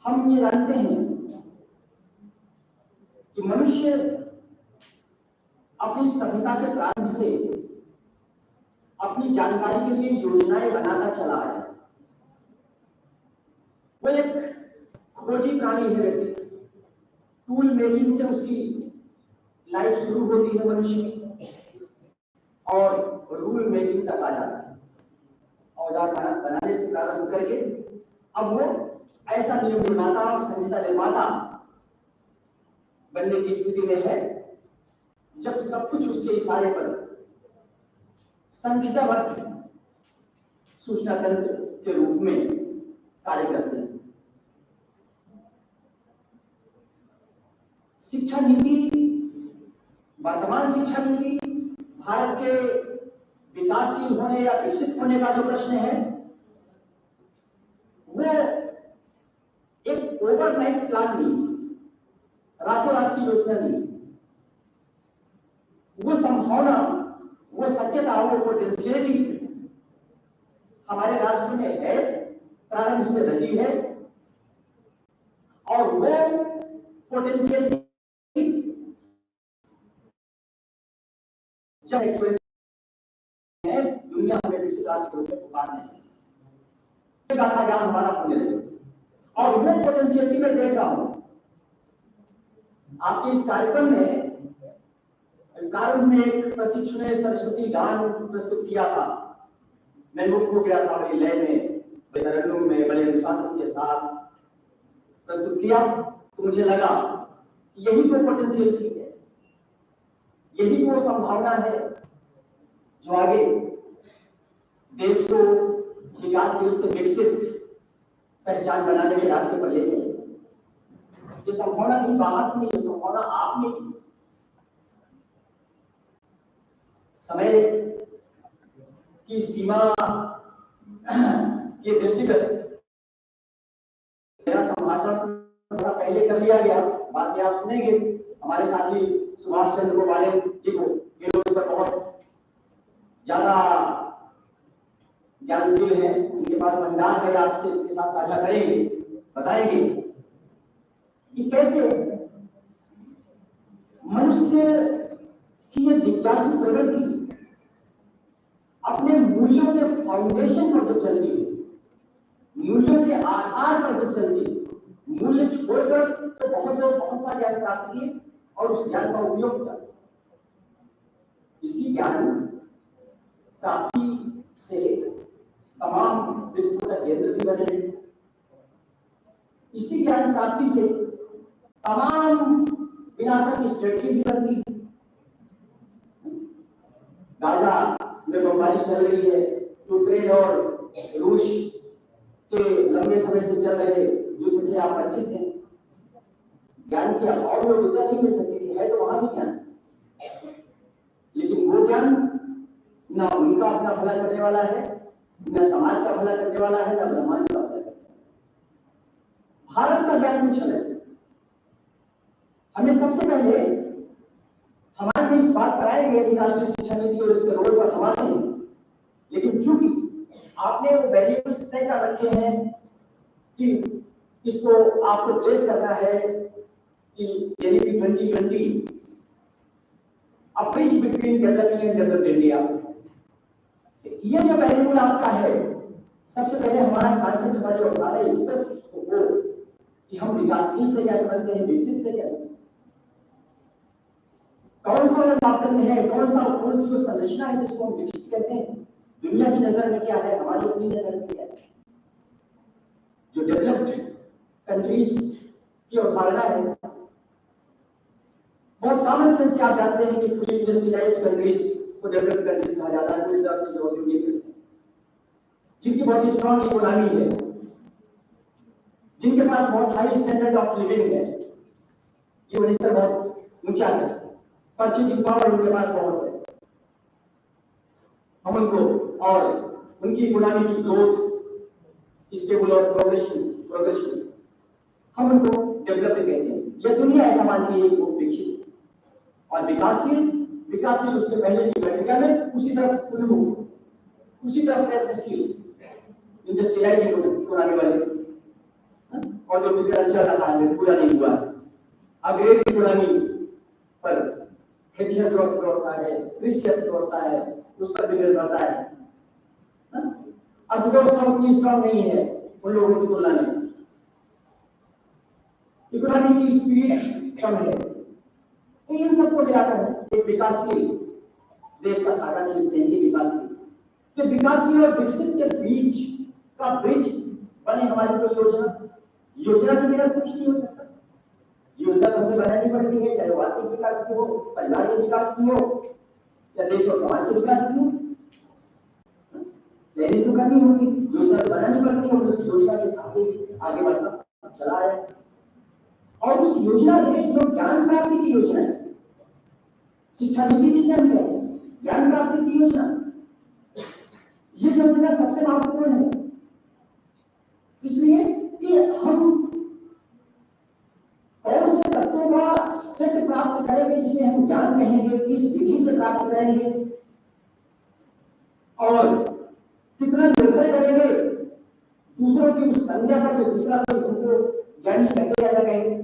हम ये जानते हैं कि मनुष्य अपनी सभ्यता के प्रारंभ से अपनी जानकारी के लिए योजनाएं बनाता चला आया। वो एक खोजी प्राणी है। व्यक्ति टूल मेकिंग से उसकी लाइफ शुरू होती है मनुष्य की, और रूल मेकिंग तक आ जाता है। औजार बनाने से प्रारंभ करके अब वो ऐसा नियम निर्माता और संहिता निर्माता बनने की स्थिति में है जब सब कुछ उसके इशारे पर संहिताबद्ध सूचना तंत्र के रूप में कार्य करते हैं। शिक्षा नीति, वर्तमान शिक्षा नीति भारत के विकासशील होने या विकसित होने का जो प्रश्न है, वो एक ओवरनाइट प्लान नहीं, रातों रात की योजना नहीं। वो संभावना, वो सत्यता, वो पोटेंशियलिटी हमारे राष्ट्र में है, प्रारंभ से रही है, और वो पोटेंशियलिटी जब है दुनिया में विकसित राष्ट्र के रूप में पुकारने है, गाथा ज्ञान हमारा होने लगे। और वो पोटेंशियलिटी में देख रहा हूं आपके इस कार्यक्रम में। प्रारंभ में एक प्रशिक्षु ने सरस्वती गान प्रस्तुत किया था। मैं मुक्त हो गया था, बड़ी लय में, बड़े तरन्नुम में, बड़े अनुशासन के साथ प्रस्तुत किया। तो मुझे लगा यही तो पोटेंशियलिटी है, यही वो संभावना है जो आगे देश को विकासशील से विकसित पहचान बनाने के रास्ते पर ले जाएगी। ये संभावना की बाहर से नहीं, ये संभावना आप में। समय की सीमा के दृष्टिगत मेरा संभाषण थोड़ा पहले कर लिया गया, बाद में आप सुनेंगे। हमारे साथी सुभाष चंद्र गोपाले जी को ये लोग इस पर बहुत ज्यादा ज्ञानशील है, उनके पास भंडार है, आपसे इनके साथ साझा करेंगे, बताएंगे कि कैसे मनुष्य की ये जिज्ञासु प्रवृत्ति अपने मूल्यों के फाउंडेशन पर जब चलती है, मूल्यों के आधार पर जब चलती है, मूल्य छोड़कर तो बहुत लोग बहुत सा ज्ञान प्राप्त किए और उस ज्ञान का उपयोग किया। इसी ज्ञान प्राप्ति से तमाम विश्व का केंद्र भी बने। इसी ज्ञान प्राप्ति से तमाम विनाशक स्ट्रेटजी भी बनती है। गाजा में बमबारी चल रही है, यूक्रेन और रूस के लंबे समय से चल रहे युद्ध से आप परिचित हैं। ज्ञान के अभाव में विद्या नहीं मिल सकती थी, है तो वहां भी ज्ञान, लेकिन वो ज्ञान ना उनका अपना भला करने वाला है, न समाज का भला करने वाला है, न ब्रह्मांड का भला करने वाला है। भारत का ज्ञान कुछ अलग है। हमें सबसे पहले हमारे इस बात पर आएंगे यदि राष्ट्रीय शिक्षा नीति और इसके रोल पर हम आते हैं, लेकिन चूंकि आपने वो वेरिएबल्स तय कर रखे हैं कि इसको आपको प्लेस करना है कि यानी कि 2020 अ bridge between developing and developed India, ये जो वेरिएबल आपका है, सबसे पहले हमारा कॉन्सेप्ट हमारा जो हमारा स्पष्ट हो कि हम विकासशील से क्या समझते हैं, विकसित से क्या समझते हैं, कौन सा मापदंड है, कौन सी वो संरचना है जिसको हम विकसित कहते हैं, दुनिया की नजर में क्या है, हमारी अपनी नजर में क्या है। जो डेवलप्ड कंट्रीज की अवधारणा है, बहुत कॉमन सेंस से आप जानते हैं कि पूरी इंडस्ट्रियलाइज्ड कंट्रीज को डेवलप्ड कंट्रीज कहा जाता है, पूरी तरह से जो औद्योगिक, जिनकी बहुत स्ट्रॉन्ग इकोनॉमी है, जिनके पास बहुत हाई स्टैंडर्ड ऑफ लिविंग है, जीवन स्तर बहुत ऊंचा है, परचेजिंग पावर उनके पास बहुत है। हम उनको और उनकी इकोनॉमी की ग्रोथ स्टेबल और प्रोग्रेसिव हम उनको डेवलप्ड कहते हैं। यह दुनिया ऐसा मानती है कि वो विकसित और विकासशील उसके पहले की घटिका में उसी तरफ उन्मुख, उसी तरफ प्रयत्नशील इंडस्ट्रियलाइज्ड इकोनॉमी वाले औद्योगिकरण चल रहा है, पूरा नहीं हुआ। अंग्रेज की गुलामी पर खेती जो अर्थव्यवस्था है, कृषि अर्थव्यवस्था है, उस पर भी निर्भरता है। अर्थव्यवस्था उतनी स्ट्रॉन्ग नहीं है उन लोगों की तुलना में, इकोनॉमी की स्पीड कम है। तो इन सबको मिलाकर एक विकासशील देश का धागा खींचते हैं। विकासशील, तो विकासशील और विकसित के बीच का ब्रिज बने हमारी कोई योजना के बिना कुछ नहीं हो सकता। योजना तो हमें बनानी पड़ती है, चाहे वो आर्थिक विकास की हो, परिवार के विकास की हो, या देश और समाज के विकास की हो। प्लानिंग तो करनी होगी, योजना तो बनानी पड़ती है, और उस योजना के साथ ही आगे बढ़ना चला है। और उस योजना में जो ज्ञान प्राप्ति की योजना है, शिक्षा नीति जिसे हम कहते हैं, ज्ञान प्राप्ति की योजना, ये योजना सबसे महत्वपूर्ण है। इसलिए कि हम कौन से तत्वों का सेट प्राप्त करेंगे, जिसे हम ज्ञान कहेंगे, किस विधि से प्राप्त करेंगे, और कितना निर्भर करेंगे दूसरों की उस संज्ञा पर, दूसरा कोई हमको ज्ञानी कहेगा या कहेंगे।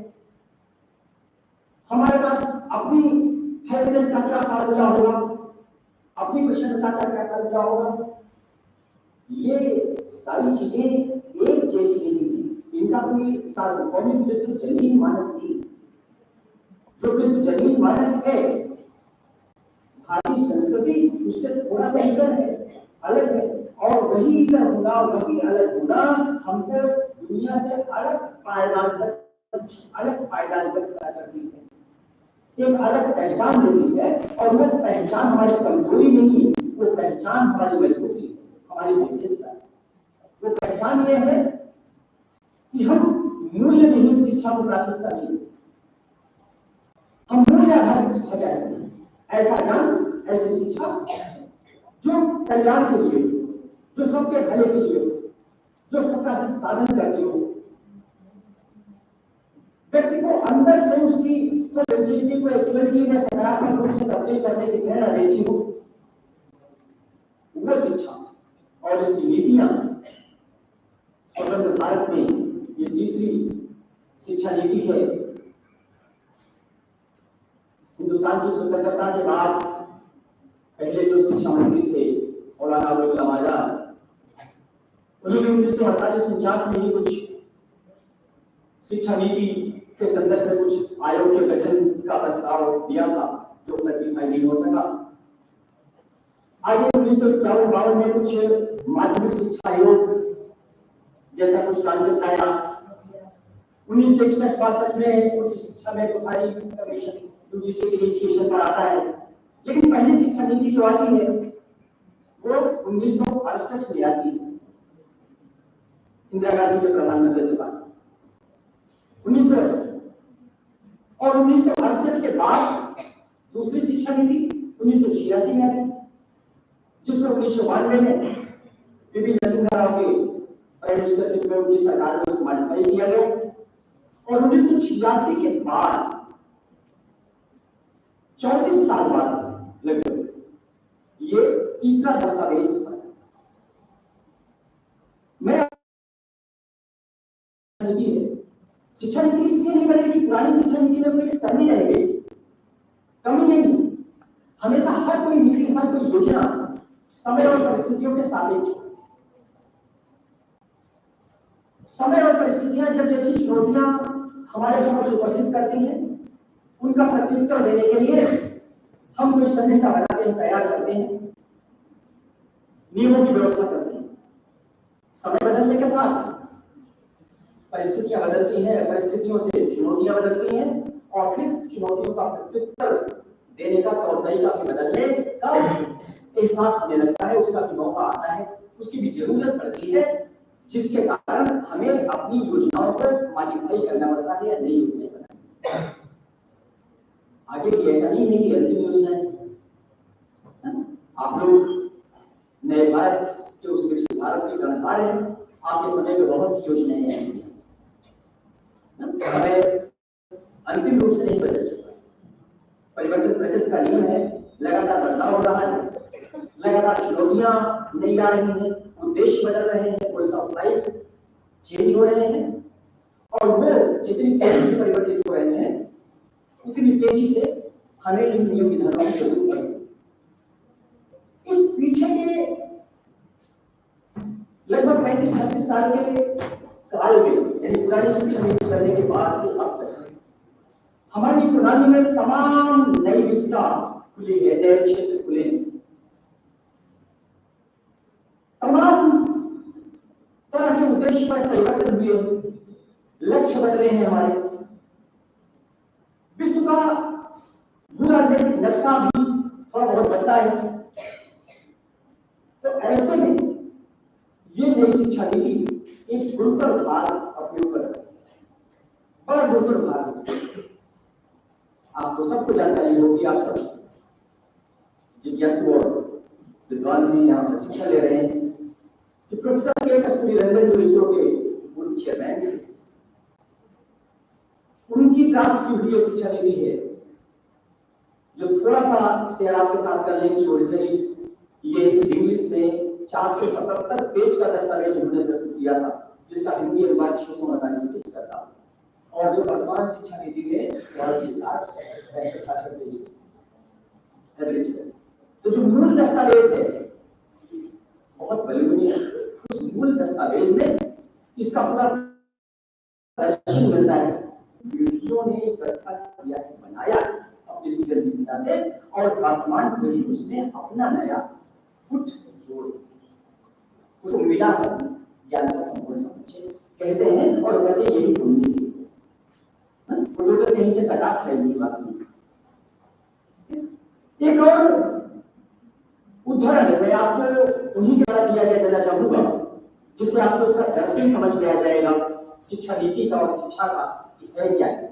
हमारे पास अपनी हैप्पीनेस का क्या फार्मूला होगा, अपनी प्रसन्नता का क्या फार्मूला होगा, ये सारी चीजें एक जैसी नहीं है। इनका कोई सार्वभौमिक विश्वजनीन मानक नहीं। जो विश्वजनीन मानक है, भारतीय संस्कृति उससे थोड़ा सा इतर है, अलग है, और वही इतर होना, वही अलग होना हमको दुनिया से अलग पायदान पर खड़ा करती है, एक अलग पहचान देती है। और वो पहचान हमारी कमजोरी नहीं है, वो पहचान हमारी मजबूती है, हमारी विशेषता है। वो पहचान ये है कि हम मूल्य विहीन शिक्षा को प्राथमिकता नहीं देते, हम मूल्य आधारित शिक्षा चाहते हैं। ऐसा ज्ञान, ऐसी शिक्षा जो कल्याण के लिए, जो सबके भले के लिए, जो सबका साधन करती हो, व्यक्ति को अंदर से उसकी पोटेंशियलिटी को एक्चुअलिटी में सकारात्मक रूप से तब्दील करने की प्रेरणा देती हो, वो शिक्षा। और इसकी नीतियां स्वतंत्र भारत में ये तीसरी शिक्षा नीति है। हिंदुस्तान की स्वतंत्रता के बाद पहले जो शिक्षा मंत्री थे मौलाना अबुल कलाम आजाद, उन्होंने 1948-49 में ही कुछ शिक्षा नीति के संदर्भ में कुछ आयोग के गठन का प्रस्ताव दिया था, जो सर्टिफाई नहीं हो सका। आगे 1951-52 में कुछ माध्यमिक शिक्षा आयोग जैसा कुछ कॉन्सेप्ट आया। 1961-62 में कुछ शिक्षा में बुखारी कमीशन यूजीसी की इनिशिएशन पर आता है। लेकिन पहली शिक्षा नीति जो आती है वो 1968 में आती है, इंदिरा गांधी के प्रधानमंत्री के बाद 1968। और 1968 के बाद दूसरी शिक्षा नीति 1986 में आई, जिसको 1992 में पीवी नरसिम्हा राव के प्राइम मिनिस्टरशिप में उनकी सरकार में उसको मॉडिफाई किया गया। और 1986 के बाद 34 साल बाद लगभग ये तीसरा दस्तावेज बना। मैं शिक्षा नीति इसलिए नहीं बनेगी, पुरानी शिक्षा नीति में कोई कमी रह गई, कमी नहीं। हमेशा हर कोई नीति, हर कोई योजना समय और परिस्थितियों के सापेक्ष हो। समय और परिस्थितियां जब जैसी चुनौतियां हमारे समक्ष उपस्थित करती हैं, उनका प्रत्युत्तर देने के लिए हम कोई संहिता बनाते हैं, तैयार करते हैं, नियमों की व्यवस्था करते हैं। समय बदलने के साथ परिस्थितियां बदलती हैं, परिस्थितियों से चुनौतियां बदलती हैं, और फिर चुनौतियों का प्रत्युत्तर देने का तौर तरीका भी बदलने का एहसास होने लगता है, उसका भी मौका आता है, उसकी भी जरूरत पड़ती है, जिसके कारण हमें अपनी योजनाओं को मॉडिफाई करना पड़ता है या नई योजनाएं बनानी। आगे भी ऐसा नहीं है कि अंतिम योजना है। आप लोग नए भारत के उस विकसित भारत के कर्णधार हैं। आपके समय में बहुत सी योजनाएं हैं, समय अंतिम रूप से नहीं बदल चुका। परिवर्तन प्रकृति का नियम है, लगातार बदलाव हो रहा है, लगातार चुनौतियां नहीं आ रही हैं, उद्देश्य बदल रहे हैं, कोई सा उपाय चेंज हो रहे हैं, और वो जितनी तेजी से परिवर्तित हो रहे हैं उतनी तेजी से हमें इन नियम विधानों की जरूरत पड़ेगी। इस पीछे के लगभग 35-36 साल के काल में, यानी पुरानी शिक्षा नीति करने के बाद से अब तक हमारी इकोनॉमी में तमाम नई विस्ता खुली है, नए क्षेत्र खुले हैं, तमाम तरह के उद्देश्य पर परिवर्तन हुए, लक्ष्य बदले हैं हमारे। विश्व का भू राजनीतिक नक्शा भी थोड़ा बहुत बदला है। तो ऐसे में ये नई शिक्षा नीति एक गुरुतर भार अपने ऊपर है, बड़ा गुरुतर भार है। आपको सबको जानकारी होगी, आप सब जिज्ञासु और विद्वान भी यहाँ पर शिक्षा ले रहे हैं कि प्रोफेसर के कस्तूरी रंगन जो इसरो के पूर्व चेयरमैन थे, उनकी प्राप्त की हुई ये शिक्षा नीति है, जो थोड़ा सा शेयर आपके साथ कर लें कि ओरिजिनली ये इंग्लिश में 477 पेज का दस्तावेज उन्होंने प्रस्तुत किया था, जिसका हिंदी अनुवाद 648 पेज का था, और जो वर्तमान शिक्षा नीति में 60-65 पेज एवरेज है। तो जो मूल दस्तावेज है बहुत बलिष्ठ है। उस मूल दस्तावेज में इसका पूरा दर्शन मिलता है। वीडियो ने इकट्ठा किया है, बनाया अपनी सृजनशीलता से, और वर्तमान पीढ़ी उसमें अपना नया कुछ जोड़ उसको मिला है, ज्ञान का संपूर्ण समुच्चय कहते हैं, और कहते यही कुंजी है। तो कहीं से कटाफ है ये बात नहीं। एक और उदाहरण मैं आपको उन्हीं के द्वारा दिया गया देना चाहूंगा, जिससे आपको इसका दर्शन समझ में आ जाएगा शिक्षा नीति का और शिक्षा का है क्या है।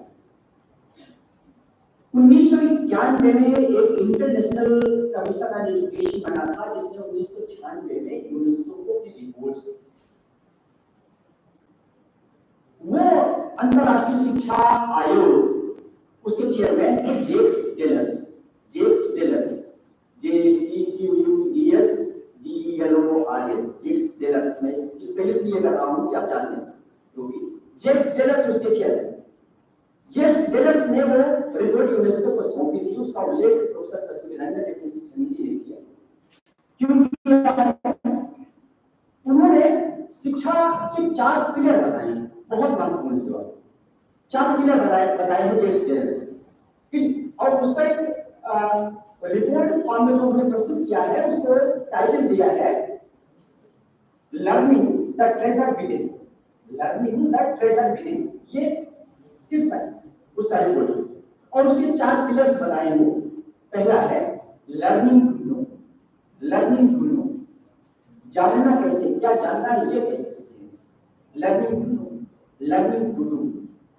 1991 में एक इंटरनेशनल कमीशन ऑन एजुकेशन बना था, जिसने 1996 में यूनेस्को को की रिपोर्ट, वो अंतरराष्ट्रीय शिक्षा आयोग, उसके चेयरमैन थे जेक्स डेलस, जेक्स डेलस। मैं इसको इसलिए कर रहा हूं कि आप जान लें, क्योंकि जेक्स डेलस उसके चेयरमैन। जेक्स डेलस ने वो रिपोर्ट यूनेस्को को सौंपी थी, उसका उल्लेख प्रोफेसर कस्तूरी रंगन ने अपनी शिक्षा नीति में किया, क्योंकि उन्होंने शिक्षा के 4 पिलर बताए, बहुत महत्वपूर्ण जो है 4 पिलर बताए हैं जेक्स डेलस, और उसका एक रिपोर्ट फॉर्म में जो उन्होंने प्रस्तुत किया है, उसको टाइटल दिया है learning the treasure within, learning the treasure within, ये शीर्षक है उसका रिपोर्ट, और उसके 4 पिलर्स बताए हैं। पहला है learning to know, learning to know, जानना कैसे, क्या जानना है ये कैसे सीखें, learning to know, learning to do,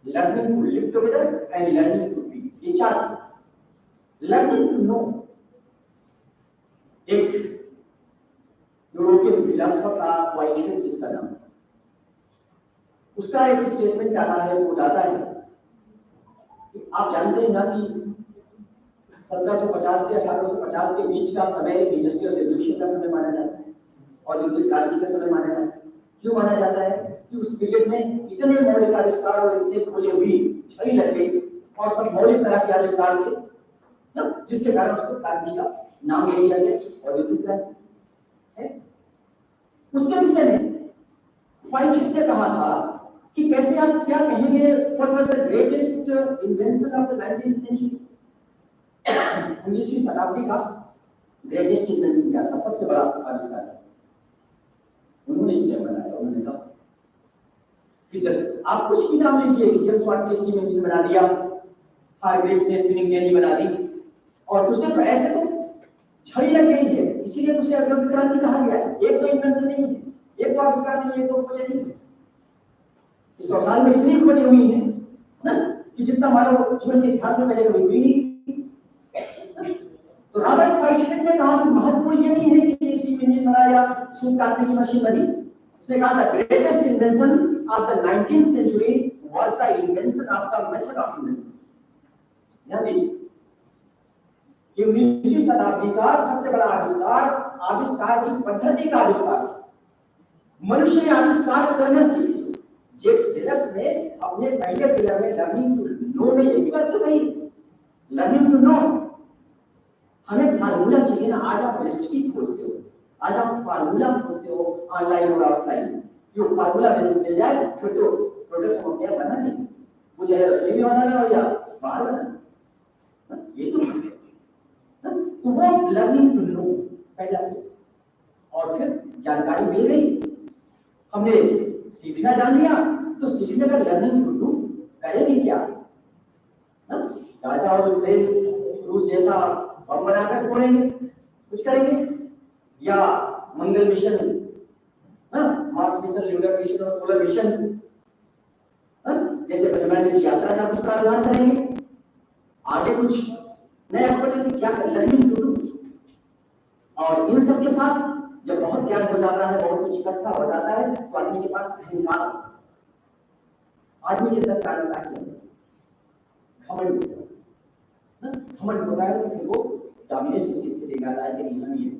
learning to live together and learning to be, ये 4। लर्निंग टू नो, एक यूरोपियन फिलोसोफर था व्हाइटहेड जिसका नाम, उसका एक स्टेटमेंट आता है, वो आता है कि आप जानते हैं ना कि 1750 से 1850 के बीच का समय इंडस्ट्रियल रेवोल्यूशन का समय माना जाता है, और औद्योगिक क्रांति का समय माना जाता है। क्यों माना जाता है? कि उस पीरियड में इतने मौलिक आविष्कार और इतने खोजें हुई, छड़ी लग गई, और सब मौलिक तरह के आविष्कार थे ना, जिसके कारण उसको क्रांति का नाम दे दिया गया, औद्योगिक क्रांति है। उसके विषय में व्हाइटहेड ने कहा था कि कैसे आप क्या कहेंगे, what was the greatest invention of the 19th century, 19वीं शताब्दी का ग्रेटेस्ट इन्वेंशन क्या था, सबसे बड़ा आविष्कार? उन्होंने इसे बनाया, उन्होंने कहा कि आप कुछ भी नाम लीजिए, कि जेम्स वाट ने स्टीम इंजन बना दिया, हार्ग्रीव्स ने स्पिनिंग जेनी बना दी, और उसने तो ऐसे तो छड़ी लग गई है, इसीलिए उसे औद्योगिक क्रांति कहा गया है। एक तो इन्वेंशन नहीं है, एक तो आविष्कार नहीं है, एक तो खोज नहीं है। इस 100 साल में इतनी खोजें हुई हैं ना, कि जितना मानव जीवन के इतिहास में पहले कभी हुई नहीं। तो रॉबर्ट व्हाइटहेड ने कहा कि महत्वपूर्ण ये नहीं है कि स्टीम इंजन बना या सूत काटने की मशीन बनी, उसने कहा था greatest invention of the 19th century was the invention of the method of invention. ध्यान दीजिए, 19वीं शताब्दी का सबसे बड़ा आविष्कार, आविष्कार की पद्धति का आविष्कार, मनुष्य ने आविष्कार करना सीखे। जेक्स डेलस ने अपने पहले पिलर में लर्निंग टू नो में यही बात तो कही, लर्निंग टू नो। हमें फार्मूला चाहिए ना। आज आप रेसिपी खोजते हो, आज आप फार्मूला खोजते हो ऑनलाइन और ऑफलाइन, जो फार्मूला मिल जाए फिर तो प्रोडक्ट हम अपने बना लेंगे, वो चाहे रसोई में बनाना हो या बाहर बनाना, ये तो तो वो लर्निंग टू नो पहला। और फिर जानकारी मिल गई, हमने सीखना जान लिया, तो सीखने का लर्निंग टू डू करेंगे क्या? राजा और ब्रेन रूस जैसा बम बनाकर फोड़ेंगे, कुछ करेंगे, या Mangal mission, Mars mission, lunar mission और सोलर मिशन जैसे ब्रह्मांड की यात्रा का कुछ प्रावधान करेंगे, आगे कुछ नया खोलेंगे, क्या कर लर्निंग टू डू। और इन सब के साथ जब बहुत ज्ञान हो जाता है, बहुत कुछ इकट्ठा हो जाता है, तो आदमी के पास अहंकार, आदमी के अंदर तानाशाही, घमंड होता है, तो फिर वो डोमिनेशन की स्थिति में आता है कि हम ये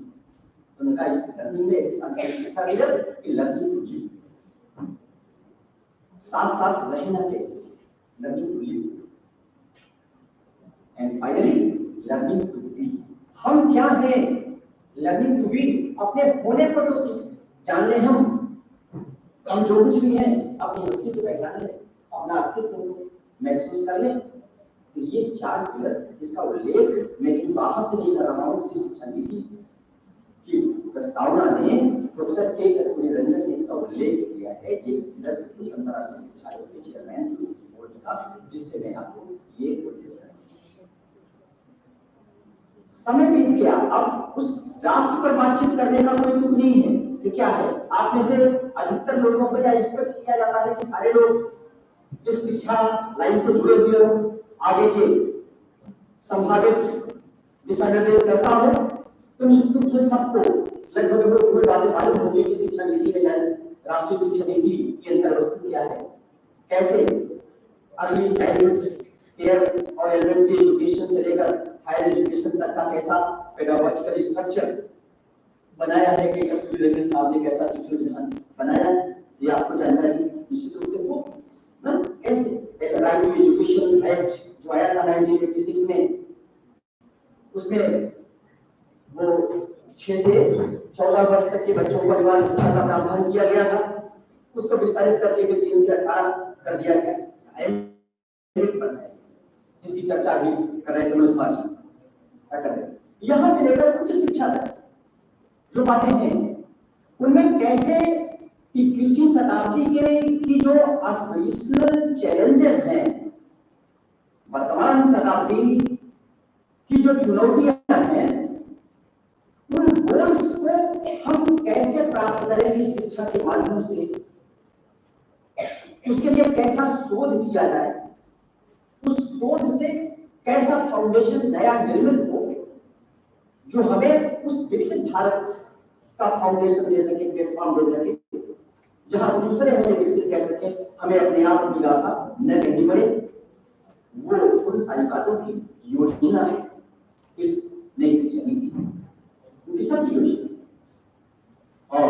उनका इस लर्निंग में एक साथ इसका मतलब कि लर्निंग टू लिव, साथ साथ रहना कैसे, learning to live, and finally learning to be. हम क्या हैं? लर्निंग टू बी, अपने होने पर तो जान ले, हम जो कुछ भी हैं अपनी अस्तित्व को पहचान ले, अपना अस्तित्व महसूस कर ले। तो ये चार पिलर, इसका उल्लेख मैं बाहर से नहीं कर रहा हूं, इसी शिक्षा नीति की प्रस्तावना में प्रोफेसर के कस्तूरी रंजन ने इसका उल्लेख किया है, जेम्स पिलर्स अंतरराष्ट्रीय शिक्षा आयोग के चेयरमैन बोर्ड का, जिससे मैं आपको ये समय बीत गया। अब उस ड्राफ्ट पर बातचीत करने का कोई तुक नहीं है कि क्या है। आप में से अधिकतर लोगों को यह एक्सपेक्ट किया जाता है कि सारे लोग इस शिक्षा लाइन से जुड़े हुए हो, आगे के संभावित दिशा निर्देश करता हो, तो निश्चित रूप से सबको लगभग कोई बातें मालूम होगी कि शिक्षा नीति में जाए, राष्ट्रीय शिक्षा नीति की अंतर्वस्तु क्या है, कैसे अर्ली चाइल्डहुड केयर और एलिमेंट्री एजुकेशन से लेकर हायर एजुकेशन तक का कैसा पेडागॉजिकल स्ट्रक्चर बनाया है कि कस्तूरी रंजन साहब ने कैसा शिक्षा विधान बनाया है, ये आपको जानकारी निश्चित रूप से हो ना। कैसे राइट टू एजुकेशन एक्ट जो आया था 1986 में, उसमें वो 6 से 14 वर्ष तक के बच्चों को परिवार शिक्षा का प्रावधान किया गया था, उसको विस्तारित करके 3 से 18 कर दिया गया, जिसकी चर्चा भी कर रहे थे मनोज भाजी, क्या कर रहे हैं। यहां से लेकर उच्च शिक्षा तक जो बातें हैं, उनमें कैसे 21वीं शताब्दी के की जो एस्पिरेशनल चैलेंजेस हैं, वर्तमान शताब्दी की जो चुनौतियां हैं, उन गोल्स को हम कैसे प्राप्त करेंगे शिक्षा के माध्यम से, उसके लिए कैसा शोध किया जाए, उस शोध से कैसा फाउंडेशन नया निर्मित हो जो हमें उस विकसित भारत का फाउंडेशन दे सके, प्लेटफॉर्म दे सके, जहां दूसरे हमें विकसित कह सके, हमें अपने आप की गाथा न कहनी पड़े। वो उन सारी बातों की योजना है इस नई शिक्षा नीति, उनकी सब योजना। और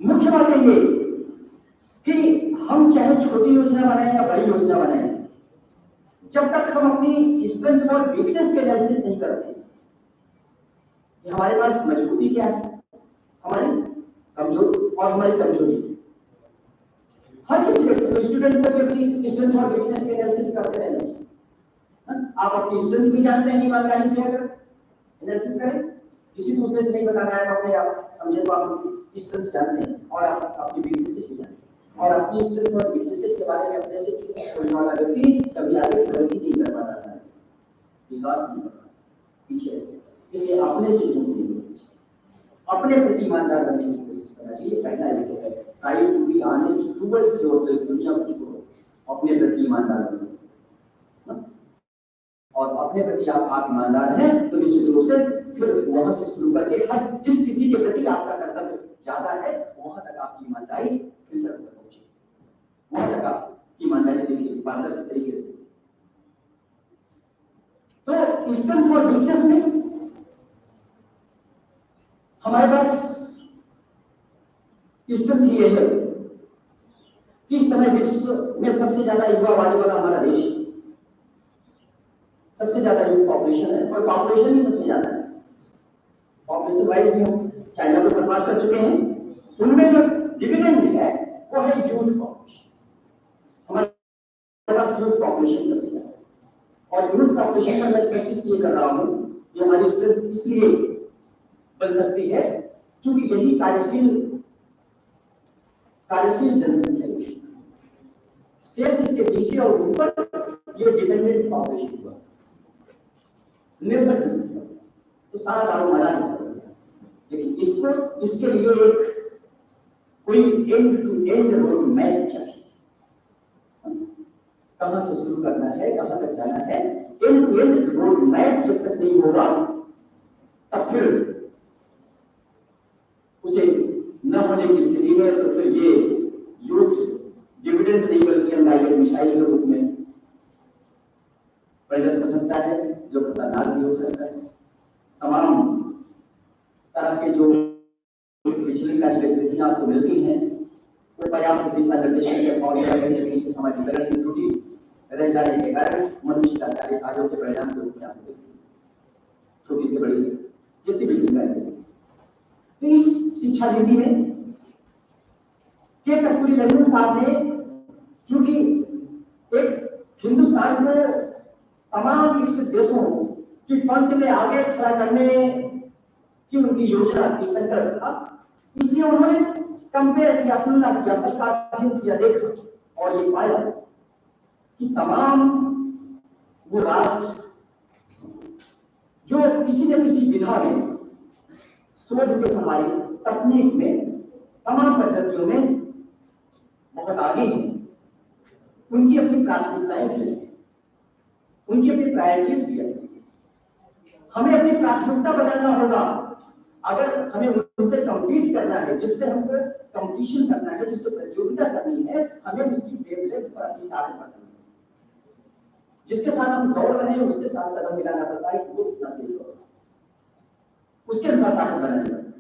मुख्य बात है ये कि हम चाहे छोटी योजना बनाए या बड़ी योजना बनाए, जब तक हम अपनी स्ट्रेंथ और वीकनेस के एनालिसिस नहीं करते कि हमारे पास मजबूती क्या है, हमारी कमजोरी और हमारी कमजोरी, हर किसी व्यक्ति को, स्टूडेंट को भी अपनी स्ट्रेंथ और वीकनेस के एनालिसिस करते रहना चाहिए। आप अपनी स्ट्रेंथ भी जानते हैं, ईमानदारी से अगर एनालिसिस करें, किसी दूसरे से नहीं बताना है, अपने आप समझे तो आप अपनी स्ट्रेंथ जानते हैं और आप अपनी वीकनेसेस भी जानते हैं, और अपनी स्ट्रेंथ और वीकनेसेस के बारे में अपने से बोलने वाला व्यक्ति कभी आगे प्रगति नहीं कर पाता है, विकास नहीं करता, पीछे रहता है। इसलिए अपने से झूठ नहीं बोलना चाहिए, अपने प्रति ईमानदार बनने की कोशिश करना चाहिए। पहला स्टेप है, try to be honest towards yourself. दुनिया को छोड़ो, अपने प्रति ईमानदार बनो, और अपने प्रति आप ईमानदार हैं तो निश्चित रूप से फिर वहां से शुरू करके हर जिस किसी के प्रति आपका कर्तव्य ज्यादा है, वहां तक आपकी ईमानदारी फिल्टर कर पहुंचे, वहां तक आपकी ईमानदारी देखिए पारदर्शी तरीके से। तो स्ट्रेंथ और वीकनेस में हमारे पास स्ट्रेंथ ये है कि इस समय विश्व में सबसे ज्यादा युवा आबादी वाला हमारा देश है, सबसे ज्यादा यूथ पॉपुलेशन है और पॉपुलेशन भी सबसे ज्यादा है। पॉपुलेशन वाइज भी हम चाइना को सरपास कर चुके हैं। उनमें जो डिविडेंड है वो है यूथ पॉपुलेशन। हमारे पास यूथ पॉपुलेशन सबसे ज्यादा है और यूथ पॉपुलेशन का मैं चर्चा इसलिए कर रहा हूं कि हमारी स्ट्रेंथ इसलिए बन सकती है क्योंकि यही कार्यशील जनसंख्या है। शेष इसके नीचे और ऊपर ये डिपेंडेंट पॉपुलेशन हुआ, निर्भर जनसंख्या, तो सारा दारोमदार इसका। लेकिन इसको इसके लिए एक कोई end to end road map चाहिए, कहां से शुरू करना है, कहां तक जाना है। End to end road map जब तक नहीं होगा तब फिर उसे न होने की स्थिति में तो फिर ये यूथ डिविडेंड नहीं बल्कि अनगाइडेड मिसाइल के रूप में परिणत हो सकता है, जो खतरनाक भी हो सकता है। तमाम तरह के जो विचलनकारी गतिविधियां आपको मिलती हैं वो पर्याप्त दिशा निर्देशन के पहुंच रहे हैं, लेकिन इसे समाजीकरण की त्रुटि रह जाने के कारण मनुष्य का कार्य कार्यों के परिणाम के रूप में आपको छोटी से बड़ी जितनी भी चिंताएं। तो इस शिक्षा नीति में के कस्तूरीरंगन साहब ने चूंकि एक हिंदुस्तान को तमाम विकसित देशों की पंक्ति में आगे खड़ा करने की उनकी योजना थी, संकल्प था, इसलिए उन्होंने कंपेयर किया, तुलना किया, सबका अध्ययन किया, देखा और ये पाया कि तमाम वो राष्ट्र जो किसी न किसी विधा में शोध के सहारे तकनीक में तमाम पद्धतियों में बहुत आगे हैं, उनकी अपनी प्राथमिकताएं भी हैं, उनकी अपनी प्रायोरिटीज भी है। हमें अपनी प्राथमिकता बदलना होगा। अगर हमें उनसे कम्पीट करना है, जिससे हमको कंपटीशन करना है, जिससे प्रतियोगिता करनी है, हमें उसकी वेवलेंथ पर अपनी ताकत बढ़ानी है। जिसके साथ हम दौड़ रहे हैं उसके साथ कदम मिलाना पड़ता है, वो कितना तेज दौड़ रहा है, उसके अनुसार ताकत बनानी पड़ती है।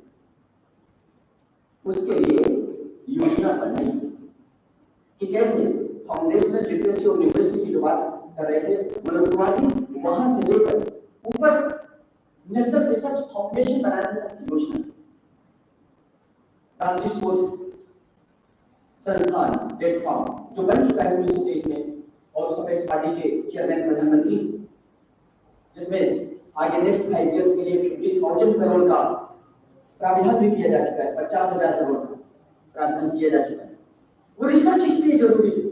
उसके लिए योजना बनाई कि कैसे फाउंडेशनल लिटरेसी और न्यूमरेसी की जो बात कर रहे थे मनोज कुमार जी, वहां से लेकर ऊपर नेशनल रिसर्च फाउंडेशन बनाने तक की योजना, राष्ट्रीय शोध संस्थान प्लेटफॉर्म जो बन चुका है 1923 में, और उस समय इस पार्टी के चेयरमैन प्रधानमंत्री, जिसमें आगे नेक्स्ट 5 इयर्स के लिए 50,000 करोड़ का प्रावधान भी किया जा चुका है, 50,000 करोड़ का प्रावधान किया जा चुका है। वो रिसर्च इसलिए जरूरी है,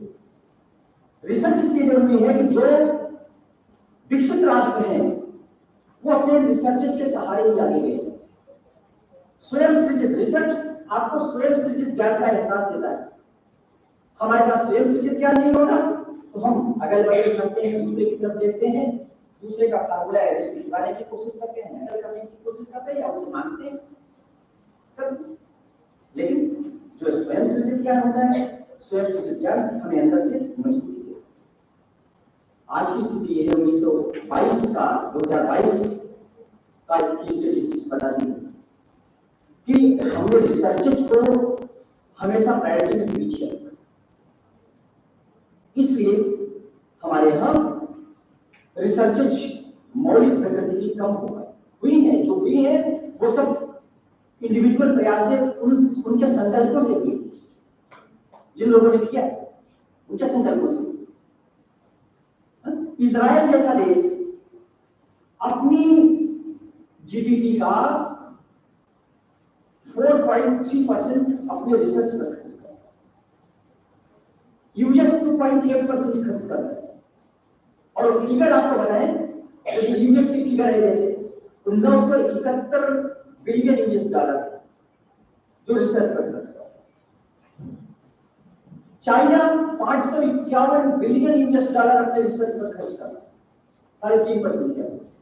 रिसर्च इसलिए जरूरी है कि जो विकसित राष्ट्र हैं वो अपने रिसर्चेस के सहारे ही आगे गए। स्वयं सृजित रिसर्च आपको स्वयं सृजित ज्ञान का एहसास देता है। हमारे पास स्वयं सृजित ज्ञान नहीं होगा तो हम अगल बगल चलते हैं, दूसरे की तरफ देखते हैं, दूसरे का फार्मूला एरिस में चुराने की कोशिश करते हैं, नकल करने की कोशिश करते हैं या उसे मानते हैं। लेकिन जो स्वयं सृजित ज्ञान होता है, स्वयं सृजित ज्ञान हमें अंदर से मजबूती देता है। आज की स्थिति यह है 2022 का 2022 का की स्टैटिस्टिक्स बता दी कि हमने रिसर्चेज को हमेशा प्रायोरिटी में पीछे रखा, इसलिए हमारे यहाँ रिसर्चेज मौलिक प्रकृति की कम हुई है। जो हुई है वो सब इंडिविजुअल प्रयास से उनके संकल्पों से हुई, जिन लोगों ने किया उनके संकल्पों से। इजराइल जैसा देश अपनी जीडीपी का 4.3% अपने रिसर्च पर खर्च कर रहा है, यूएस 2.8% खर्च कर रहा है। और फिगर आपको बताएं, जो यूएस की फिगर है जैसे 971 बिलियन यूएस डॉलर जो रिसर्च पर खर्च कर रहा है। चाइना 551 बिलियन यूएस डॉलर अपने रिसर्च पर खर्च कर रहा है, 3.5% के आसपास।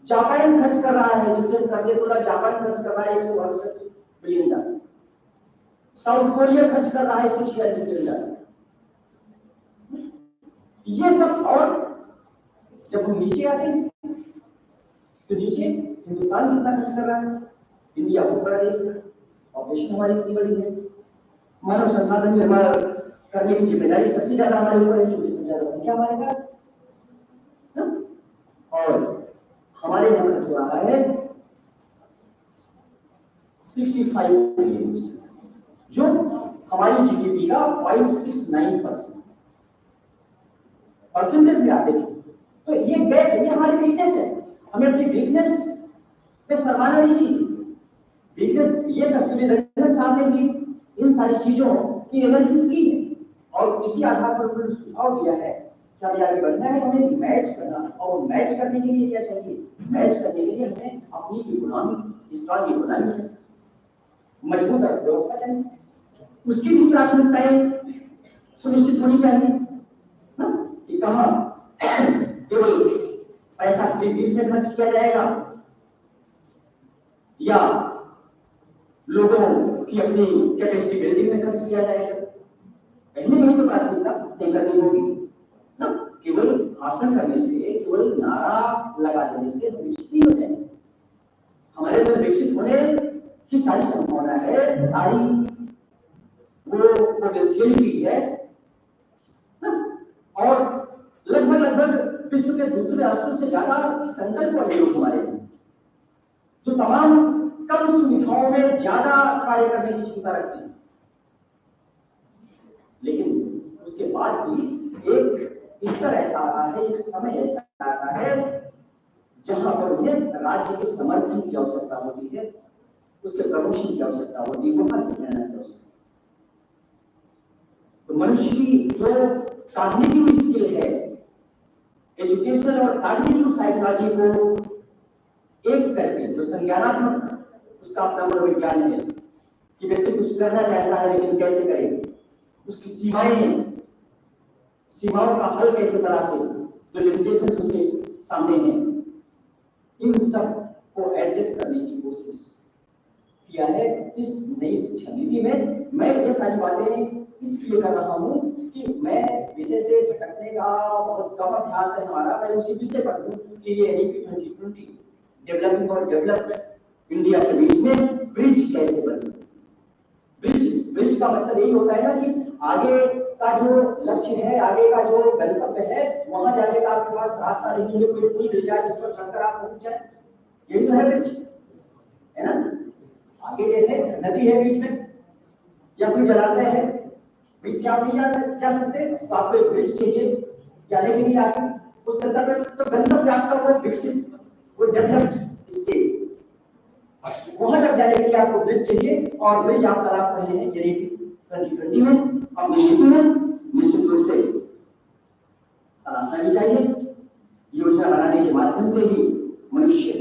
जापान खर्च कर रहा है, जिससे करते थोड़ा जापान खर्च कर रहा है 168 बिलियन डॉलर। साउथ कोरिया खर्च कर रहा है 146 बिलियन डॉलर। ये सब, और जब हम नीचे आते हैं तो नीचे हिंदुस्तान कितना खर्च कर रहा है। इंडिया बहुत बड़ा देश है, पॉपुलेशन हमारी इतनी बड़ी है, मानव संसाधन निर्माण करने की जिम्मेदारी सबसे ज्यादा हमारे ऊपर है, क्योंकि सबसे ज्यादा संख्या हमारे पास है। और हमारे यहाँ खर्च हो रहा है 65 बिलियन, जो हमारी जीडीपी का 0.69% परसेंटेज में आते हैं। तो ये गैप, ये हमारी वीकनेस है। हमें अपनी वीकनेस पे शर्माना नहीं चाहिए। वीकनेस ये कस्तूरी रंगन साहब ने भी इन सारी चीजों की एनालिसिस की है और इसी आधार पर उन्होंने सुझाव दिया है कि हमें आगे बढ़ना है, हमें मैच करना। और मैच करने के लिए क्या चाहिए? मैच करने के लिए हमें अपनी इकोनॉमी स्ट्रॉन्ग इकोनॉमी चाहिए, मजबूत अर्थव्यवस्था चाहिए, उसकी भी प्राथमिकताएं सुनिश्चित होनी चाहिए कि कहाँ केवल पैसा बीच में खर्च किया जाएगा या लोगों की अपनी कैपेसिटी बिल्डिंग में खर्च किया जाएगा। कहीं ना कहीं तो प्राथमिकता तय करनी होगी ना। केवल भाषण करने से, केवल नारा लगा देने से विकसित नहीं होते। हमारे अंदर विकसित होने की सारी संभावना है, सारी वो पोटेंशियलिटी है ना। और लगभग विश्व के दूसरे राष्ट्रों से ज्यादा संकल्प वाले लोग हमारे हैं, जो तमाम कम सुविधाओं में ज्यादा कार्य करने की क्षमता रखते हैं। लेकिन उसके बाद भी एक स्तर ऐसा आता है, एक समय ऐसा आता है जहां पर उन्हें राज्य के समर्थन की आवश्यकता होती है, उसके प्रमोशन की आवश्यकता होती है, वहां से प्रेरणा की आवश्यकता। तो मनुष्य की जो कॉग्निटिव स्किल है, एजुकेशनल और कॉग्निटिव साइकोलॉजी को एक करके, जो संज्ञानात्मक उसका अपना मनोविज्ञान है कि व्यक्ति कुछ करना चाहता है लेकिन कैसे करे, उसकी सीमाओं का हल कैसे तलाशे, जो लिमिटेशंस उसके सामने हैं, इन सब को एड्रेस करने की कोशिश किया है इस नई शिक्षा नीति में। मैं ये सारी बातें इसलिए कर रहा हूं कि मैं विषय से भटकने का बहुत कम अभ्यास है हमारा। मैं उसी विषय पर हूं कि ये एनईपी 2020 डेवलपिंग और डेवलप्ड इंडिया के बीच में ब्रिज कैसे बन सकते। ब्रिज का मतलब यही होता है ना कि आगे का जो लक्ष्य है, आगे का जो गंतव्य है, वहां जाने का आपके पास रास्ता नहीं है, कोई पुल मिल जाए जिस पर चढ़कर आप पहुंच जाए, यही तो है ब्रिज, है ना। आगे जैसे नदी है बीच में या कोई जलाशय है, बीच से आप नहीं जा सकते, तो आपको एक ब्रिज चाहिए जाने के लिए आगे उस गंतव्य। तो गंतव्य आपका वो विकसित, वो डेवलप्ड स्टेज, वहां तक जाने के लिए आपको ब्रिज चाहिए। और ब्रिज आप तलाश रहे हैं ये 2020 में, अपनी नीति में निश्चित रूप से तलाशना भी चाहिए। योजना बनाने के माध्यम से ही मनुष्य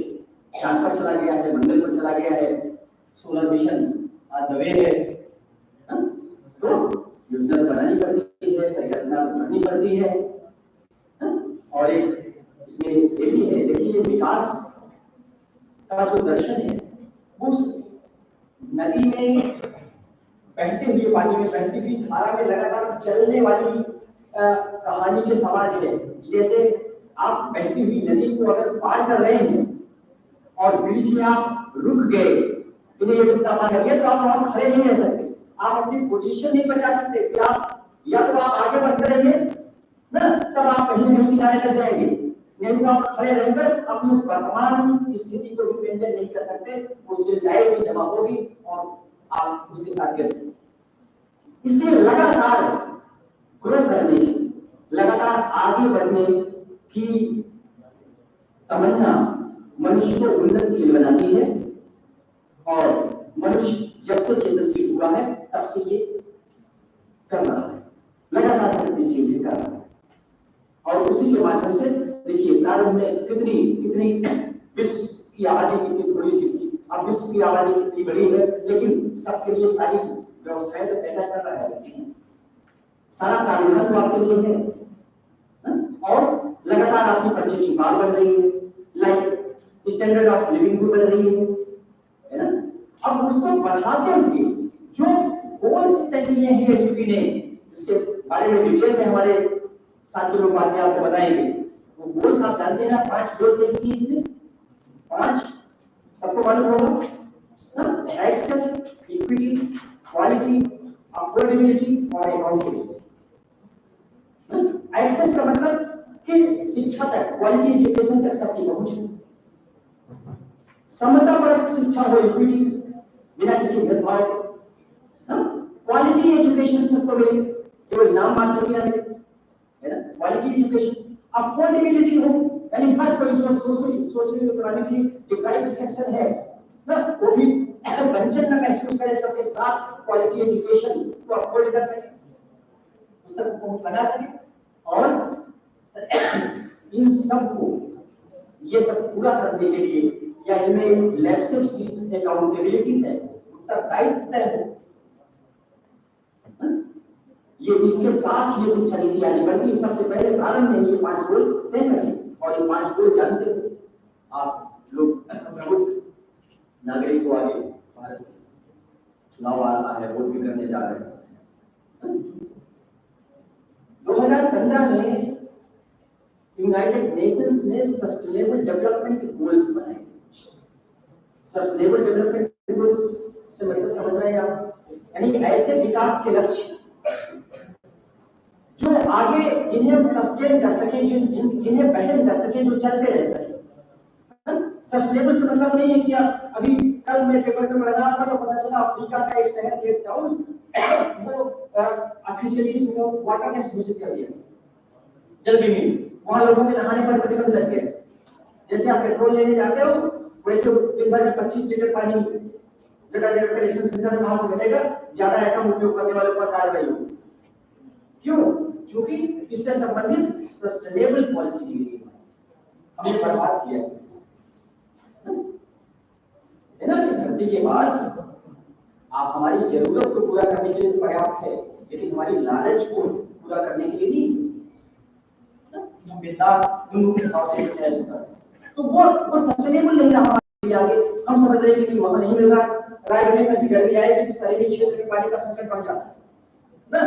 चांद पर चला गया है, मंगल पर चला गया है, सोलर मिशन आज द वे है। तो योजना बनानी पड़ती है, परिकल्पना करनी पड़ती है। और एक इसमें ये भी है, देखिए विकास का जो दर्शन है उस नदी में बहते हुए पानी में, बहती हुई धारा में लगातार चलने वाली कहानी के समान है। जैसे आप बहती हुई नदी को अगर पार कर रहे हैं और बीच में आप रुक गए, इन्हें ये कितना पार कर गया, तो आप वहां खड़े नहीं रह सकते, आप अपनी पोजीशन नहीं बचा सकते कि आप या तो आप आगे बढ़ते रहिए ना, तब आप कहीं ना कहीं किनारे लग जाएंगे, नहीं तो आप खड़े रहकर अपनी उस वर्तमान स्थिति को भी मेंटेन नहीं कर सकते, वो सिलजाएगी, जमा होगी और आप उसके साथ गिर जाएंगे। इसलिए लगातार ग्रो करने की, लगातार आगे बढ़ने की तमन्ना मनुष्य को उन्नतशील बनाती है। और मनुष्य जब से चेतनशील हुआ है तब से ये कर रहा है, लगातार प्रगतिशील कर रहा है। और उसी के माध्यम से देखिए प्रारंभ में कितनी विश्व की आबादी कितनी थोड़ी सी थी, अब विश्व की आबादी कितनी बड़ी है, लेकिन सबके लिए सारी व्यवस्थाएं तो पैदा कर रहा है, सारा कार्यक्रम तो आपके लिए है। और लगातार आपकी परचेजिंग पावर बढ़ रही है, लाइक स्टैंडर्ड ऑफ लिविंग भी बढ़ रही है ना। अब उसको बढ़ाते हुए जो गोल्स तय किए हैं एनईपी ने, इसके बारे में डिटेल में हमारे साथी लोग बाद में आपको बताएंगे। वो गोल्स आप जानते हैं ना, 5 गोल तय किए इसने, 5 सबको मालूम होगा ना, एक्सेस, इक्विटी, क्वालिटी, अफोर्डेबिलिटी और अकाउंटेबिलिटी। एक्सेस का मतलब कि शिक्षा तक, क्वालिटी एजुकेशन तक सबकी पहुंच हो, समतापरक शिक्षा हो, इक्विटी, बिना किसी भेदभाव के, क्वालिटी एजुकेशन सबको मिले, केवल नाम मात्र की ना मिले, है ना, क्वालिटी एजुकेशन। अफोर्डेबिलिटी हो, यानी हर कोई जो सोशल इकोनॉमिकली डिप्राइव्ड सेक्शन है ना, वो भी वंचन न महसूस करे, सबके साथ क्वालिटी एजुकेशन को अफोर्ड कर सके, उस तक पहुंच बना सके। और इन सब को, ये सब पूरा करने के लिए या इनमें लैप्सेस की अकाउंटेबिलिटी है, उत्तरदायित्व है, ये इसके साथ ये शिक्षा नीति आनी पड़ती। सबसे पहले प्रारंभ में ये 5 गोल तय करें, और ये 5 गोल जानते हो आप लोग, प्रबुद्ध नागरिक को आगे भारत चुनाव आ रहा है, वोट भी करने जा रहे हैं। 2015 में यूनाइटेड नेशंस ने सस्टेनेबल डेवलपमेंट गोल्स बनाए थे। सस्टेनेबल डेवलपमेंट गोल्स से मतलब समझ रहे हैं आप, यानी ऐसे विकास के लक्ष्य जो आगे जिन्हें हम सस्टेन कर सके, जिन्हें वहन कर सके, जो चलते रह सके। सस्टेनेबल से मतलब नहीं है कि अभी कल मैं पेपर में पढ़ रहा था तो पता चला अफ्रीका का एक शहर केप टाउन वो ऑफिशियली वाटर ने घोषित कर दिया, जल विहीन, वहां लोगों के नहाने पर प्रतिबंध लग गया। जैसे आप पेट्रोल लेने जाते हो वैसे दिन भर में 25 लीटर पानी जगह जगह कलेक्शन सेंटर में वहां से मिलेगा, ज्यादा या कम उपयोग करने वालों पर कार्रवाई होगी। क्यों? क्योंकि इससे संबंधित सस्टेनेबल पॉलिसी दी गई है, हमने बर्बाद किया है ना, कि धरती के पास आप हमारी जरूरत को पूरा करने के लिए पर्याप्त है, लेकिन हमारी लालच को पूरा करने के लिए नहीं। हम बिंदास दुनों के भाव से चल सकते हैं, तो वो सस्टेनेबल नहीं रहा हमारे आगे। हम समझ रहे हैं कि वहां नहीं मिल रहा, राय में कभी गर्मी आएगी तो शहरी क्षेत्र में पानी का संकट बढ़ जाता है ना,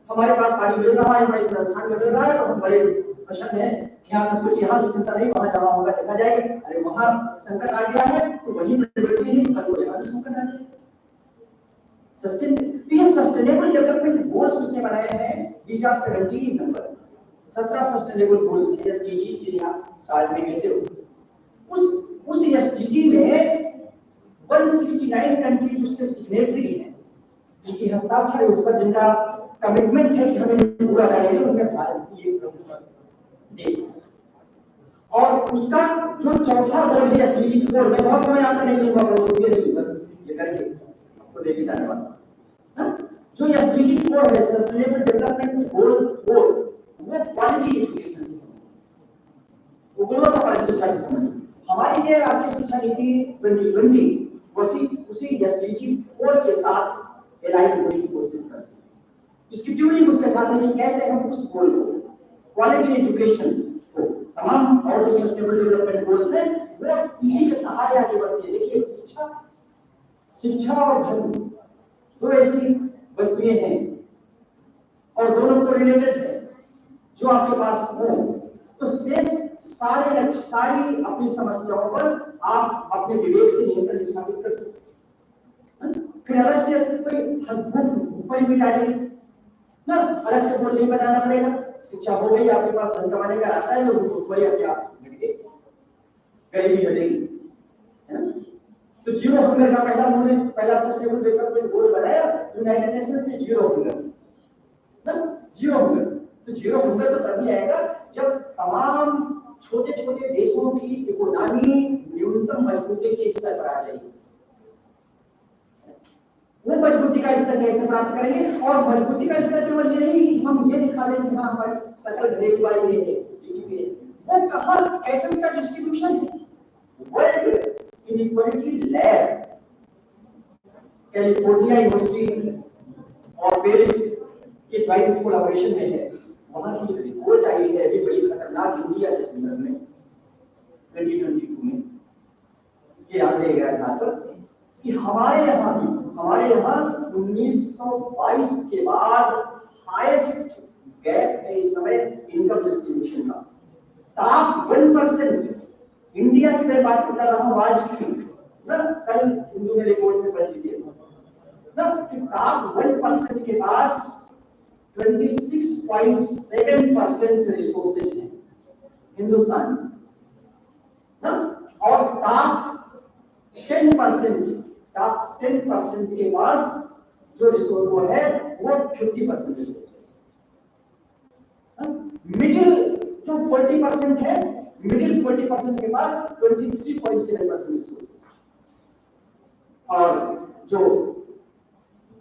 हमारे पास पानी मिल रहा है, हमारे संस्थान में मिल रहा है, तो हम बड़े प्रसन्न है कि यहाँ सब कुछ, यहाँ तो चिंता नहीं, वहां जमा होगा देखा जाएगा। अरे वहां संकट आ गया है तो वही प्रवृत्ति नहीं, कल को यहाँ संकट आ जाएगा। सस्टेनेबल डेवलपमेंट गोल्स उसने बनाए हैं, these are 17 number, 17 sustainable goals है, एसडीजी जिन्हें आप साल में कहते हो। उस एसडीजी में 169 कंट्रीज उसके सिग्नेटरी हैं, जिनकी हस्ताक्षर है उस पर, जिनका कमिटमेंट है कि हमें पूरा करेंगे, उनमें भारत की एक प्रमुख देश है। और उसका जो चौथा गोल है एसडीजी गोल, मैं बहुत समय आपका नहीं लूंगा, नहीं बस ये करके आपको देखे जाने वाला जो एसडीजी गोल है, सस्टेनेबल डेवलपमेंट गोल, वो क्वालिटी एजुकेशन से संबंधित, वो गुणवत्तापूर्ण शिक्षा से संबंधित। हमारी ये राष्ट्रीय शिक्षा नीति 2020 उसी एसडीजी गोल के साथ एलाइन होने की कोशिश करती है। इसकी ट्यूनिंग उसके साथ है कि कैसे हम उस गोल को, क्वालिटी एजुकेशन को, तमाम और जो सस्टेनेबल डेवलपमेंट गोल्स हैं वो इसी के सहारे आगे बढ़ती है। देखिए शिक्षा और धर्म दो ऐसी वस्तुएं हैं और दोनों को रिलेटेड है, जो आपके पास हो तो शेष सारे लक्ष्य, सारी अपनी समस्याओं पर आप अपने विवेक से नियंत्रण स्थापित कर सकते हैं। फिर अलग से कोई ऊपर भी आ जाएगी ना, अलग से गोल नहीं बनाना पड़ेगा, शिक्षा हो गई, आपके पास धन कमाने का रास्ता है, तो ऊपर अपने आप गरीबी हटेगी, है ना। तो जीरो हंगर का पहला सस्टेनेबल डेवलपमेंट गोल बनाया यूनाइटेड नेशंस ने, जीरो हंगर ना, जीरो हंगर। तो जीरो हंगर तो तभी आएगा जब तमाम छोटे छोटे देशों की इकोनॉमी न्यूनतम मजबूती के स्तर पर आ जाएगी। वो मजबूती का स्तर कैसे प्राप्त करेंगे? और मजबूती का स्तर केवल ये नहीं कि हम ये दिखा दें कि हाँ हमारी सकल घरेलू आय ये है, जीडीपी है, वो कहाँ, कैसे उसका डिस्ट्रीब्यूशन है? World inequality lab, California university और पेरिस के ज्वाइंट कोलैबोरेशन में है, वहां की रिपोर्ट आई है अभी बड़ी खतरनाक, इंडिया के संदर्भ में 2022 में ये याद ले गया था कि हमारे यहाँ 1922 के बाद हाईएस्ट गैप है इस समय इनकम डिस्ट्रीब्यूशन का। टॉप 1% इंडिया की मैं बात कर रहा हूँ आज की ना, कल हिंदू में रिपोर्ट में पढ़ लीजिए ना कि टॉप 1% के पास 26.7% रिसोर्सेज है हिंदुस्तान में ना, और टॉप 10% के पास जो रिसोर्स वो है वो 50% रिसोर्सेज। मिडिल जो 40% है, मिडिल 40% के पास 23.7% रिसोर्सेज, और जो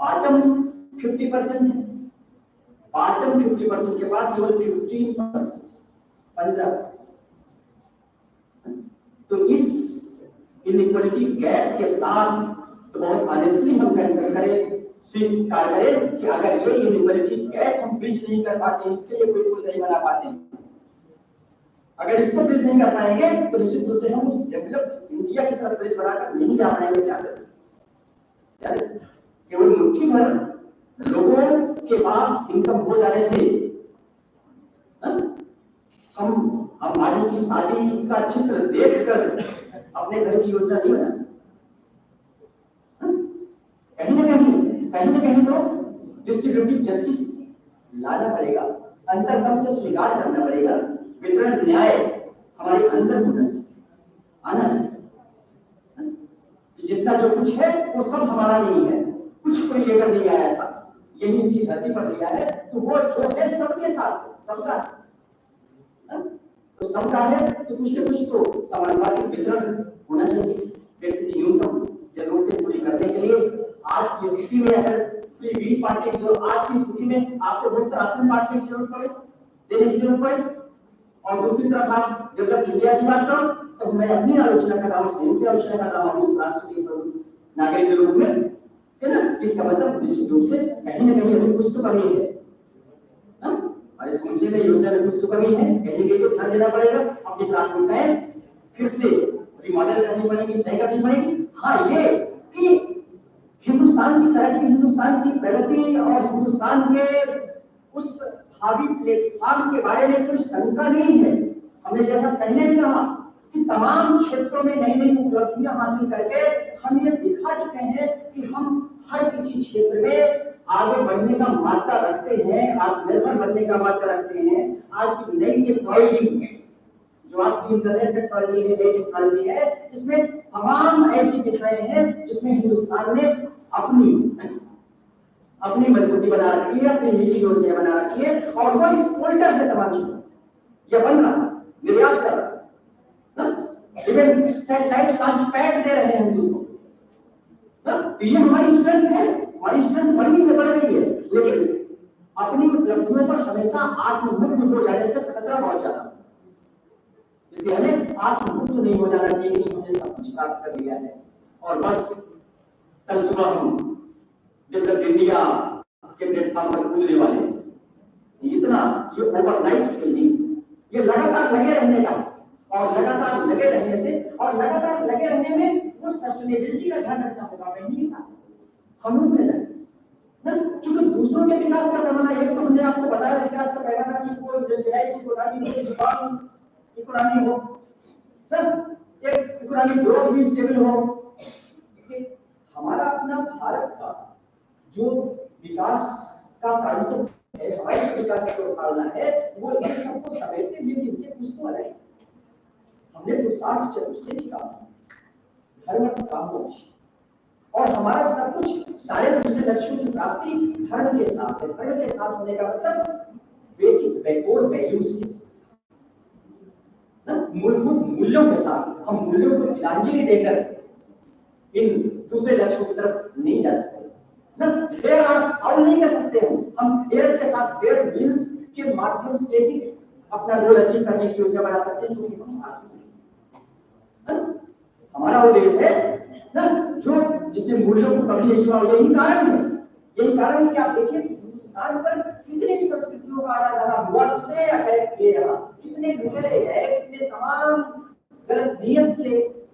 बॉटम 50% है, बॉटम 50% के पास केवल 15%। तो इस इनइक्वालिटी गैप के साथ तो बहुत ऑनेस्टली हम कन्फेस करें, स्वीकार करें कि अगर ये इनइक्वालिटी गैप हम ब्रिज नहीं कर पाते, इसके लिए कोई पुल नहीं बना पाते, अगर इसको ब्रिज नहीं कर पाएंगे तो निश्चित रूप से हम उस डेवलप्ड इंडिया की तरफ ब्रिज बनाकर नहीं जा पाएंगे। क्या करें? केवल मुट्ठी भर लोगों के पास इनकम हो जाने से हम हमारी की शादी का चित्र देखकर अपने घर की योजना नहीं बना सकते। कहीं ना कहीं तो डिस्ट्रीब्यूटिव जस्टिस लाना पड़ेगा, अंतर्गम से स्वीकार करना पड़ेगा, वितरण न्याय हमारे अंदर होना चाहिए, आना चाहिए। जितना जो कुछ है वो सब हमारा नहीं है, कुछ कोई लेकर नहीं आया था, यही इसी धरती पर लिया है, तो वो जो है सबके साथ सबका, तो सबका है तो कुछ न कुछ तो समानुपातिक वितरण होना चाहिए। व्यक्ति की न्यूनतम जरूरतें पूरी करने के लिए आज की स्थिति में अगर फ्री बीज बांटने की जरूरत, आज की स्थिति में आपको मुफ्त राशन बांटने की जरूरत पड़े, देने की जरूरत पड़े, और दूसरी तरफ आप डेवलप्ड इंडिया की बात करो तो मैं अपनी आलोचना कर रहा हूँ, संयुक्त की आलोचना कर रहा हूँ उस राष्ट्र के नागरिक के रूप में, है ना। इसका मतलब निश्चित रूप से कहीं ना कहीं अभी कुछ तो कमी है, हमारे सोचने में, योजना में कुछ तो कमी है, कहीं कहीं तो ध्यान देना पड़ेगा, अपनी प्राथमिकताएं फिर से रिमॉडल करनी पड़ेगी, तय करनी पड़ेगी। हाँ, ये कि हिंदुस्तान की तरक्की, हिंदुस्तान की प्रगति और हिंदुस्तान के उस हावी प्लेटफॉर्म के बारे में कोई शंका नहीं है। हमने जैसा पहले भी कहा कि तमाम क्षेत्रों में नई नई उपलब्धियां हासिल करके हम ये दिखा चुके हैं कि हम हर किसी क्षेत्र में आगे बढ़ने का मार्ग रखते हैं, आत्मनिर्भर बनने का मार्ग रखते हैं। आज की नई टेक्नोलॉजी जो आपकी इंटरनेट टेक्नोलॉजी है, नई टेक्नोलॉजी है, इसमें तमाम ऐसी दिखाएं हैं जिसमें हिंदुस्तान ने अपनी मजबूती बना रखी है, अपनी निजी योजना बना रखी है, और वो एक्सपोर्टर है तमाम चीजों, ये बन रहा, निर्यात कर रहा, इवन सैटेलाइट लॉन्च पैड दे रहे हैं दूसरों, तो ये हमारी स्ट्रेंथ है, हमारी स्ट्रेंथ बढ़ गई है, लेकिन अपनी उपलब्धियों पर हमेशा आत्ममुक्त हो जाने से खतरा बहुत ज्यादा, इसलिए हमें आत्ममुक्त नहीं हो जाना चाहिए कि हमने सब कुछ प्राप्त कर लिया है और बस कल सुबह हम डेवलप्ड इंडिया के प्लेटफॉर्म पर कूदने वाले। इतना ये ओवरनाइट फीलिंग, ये लगातार लगे रहने का, और लगातार लगे रहने से और लगातार लगे रहने में वो सस्टेनेबिलिटी का ध्यान रखना होगा। नहीं था हम लोग में जाए ना, चूंकि दूसरों के विकास का पैमाना, एक तो हमने आपको बताया विकास का पैमाना कि वो इंडस्ट्रियलाइज्ड इकोनॉमी हो, जुबान इकोनॉमी हो ना, एक इकोनॉमिक ग्रोथ भी स्टेबल हो। हमारा अपना भारत का जो विकास का कॉन्सेप्ट है, हमारे विकास को उठाना है, वो इन सबको समेटते हुए इनसे कुछ तो अलग है। हमने पुरुषार्थ चतुष्टय की काम, धर्म काम और हमारा सब कुछ सारे दूसरे लक्ष्यों की प्राप्ति धर्म के साथ है। धर्म के साथ होने का मतलब बेसिक बैकवर्ड वैल्यूज के साथ, मूलभूत मूल्यों के साथ। हम मूल्यों को तिलांजलि देकर इन दूसरे लक्ष्यों की तरफ नहीं जा सकते ना, फेयर आप फाउल नहीं कर सकते हो। हम फेयर के साथ, फेयर मींस के माध्यम से ही अपना गोल अचीव करने की योजना बना सकते हैं, जो कि हमारा वो देश है ना जो जिसने मूल्यों को कभी नहीं छुआ। यही कारण है कि आप देखिए हिंदुस्तान पर कितनी संस्कृतियों का आना जाना हुआ, कितने अटैक किए यहाँ, कितने लुटेरे गए, कितने तमाम गलत नियत से